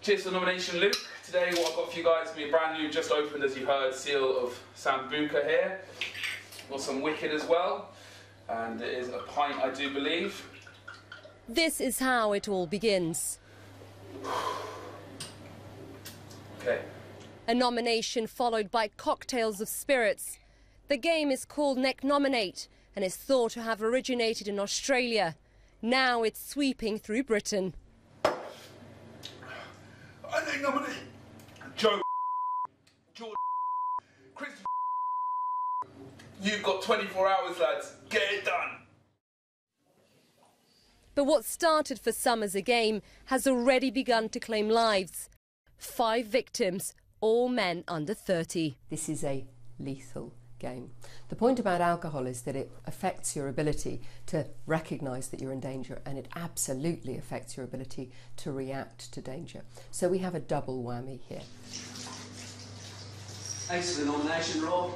Cheers for the nomination, Luke. Today what I've got for you guys is going to be brand new, just opened as you heard, seal of Sambuca here. Got some Wicked as well, and it is a pint I do believe. This is how it all begins. Okay. A nomination followed by cocktails of spirits. The game is called Neck Nominate and is thought to have originated in Australia. Now it's sweeping through Britain. I think nominate Joe, George, Christopher. You've got 24 hours, lads. Get it done. But what started for some as a game has already begun to claim lives. 5 victims, all men under 30. This is a lethal game. The point about alcohol is that it affects your ability to recognise that you're in danger, and it absolutely affects your ability to react to danger. So we have a double whammy here. Thanks for the nomination, Rob.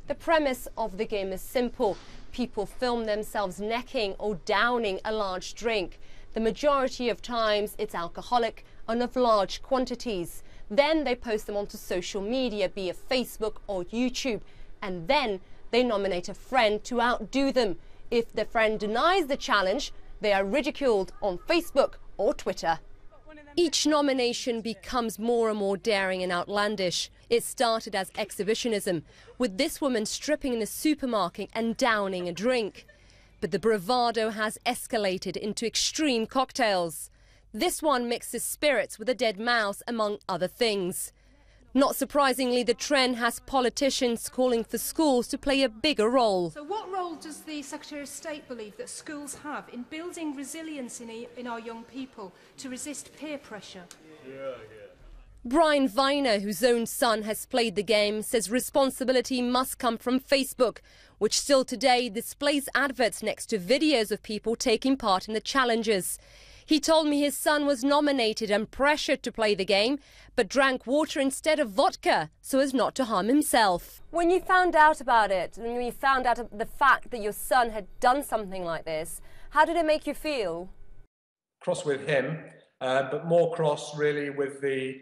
The premise of the game is simple. People film themselves necking or downing a large drink. The majority of times it's alcoholic and of large quantities. Then they post them onto social media, be it Facebook or YouTube, and then they nominate a friend to outdo them. If the friend denies the challenge, they are ridiculed on Facebook or Twitter. Each nomination becomes more and more daring and outlandish. It started as exhibitionism, with this woman stripping in the supermarket and downing a drink. But the bravado has escalated into extreme cocktails. This one mixes spirits with a dead mouse, among other things. Not surprisingly, the trend has politicians calling for schools to play a bigger role. So what role does the Secretary of State believe that schools have in building resilience in our young people to resist peer pressure? Brian Viner, whose own son has played the game, says responsibility must come from Facebook, which still today displays adverts next to videos of people taking part in the challenges. He told me his son was nominated and pressured to play the game, but drank water instead of vodka so as not to harm himself. When you found out about it, when you found out the fact that your son had done something like this, how did it make you feel? Cross with him, but more cross really with the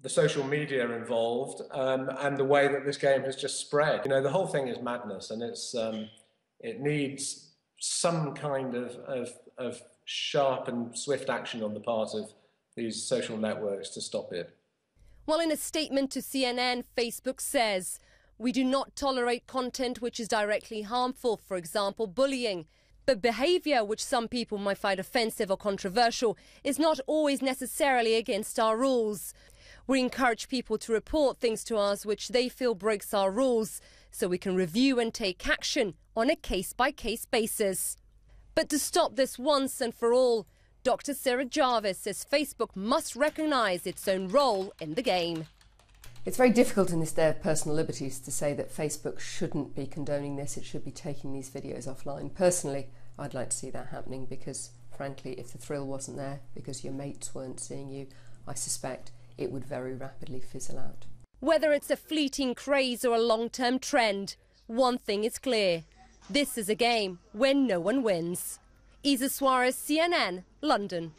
social media involved, and the way that this game has just spread. You know, the whole thing is madness, and it needs some kind of sharp and swift action on the part of these social networks to stop it. Well, in a statement to CNN, Facebook says, "We do not tolerate content which is directly harmful, for example, bullying. But behaviour which some people might find offensive or controversial is not always necessarily against our rules. We encourage people to report things to us which they feel breaks our rules, so we can review and take action on a case-by-case basis." But to stop this once and for all, Dr. Sarah Jarvis says Facebook must recognise its own role in the game. It's very difficult in this day of personal liberties to say that Facebook shouldn't be condoning this, it should be taking these videos offline. Personally, I'd like to see that happening because, frankly, if the thrill wasn't there because your mates weren't seeing you, I suspect it would very rapidly fizzle out. Whether it's a fleeting craze or a long-term trend, one thing is clear. This is a game where no one wins. Isa Suarez, CNN, London.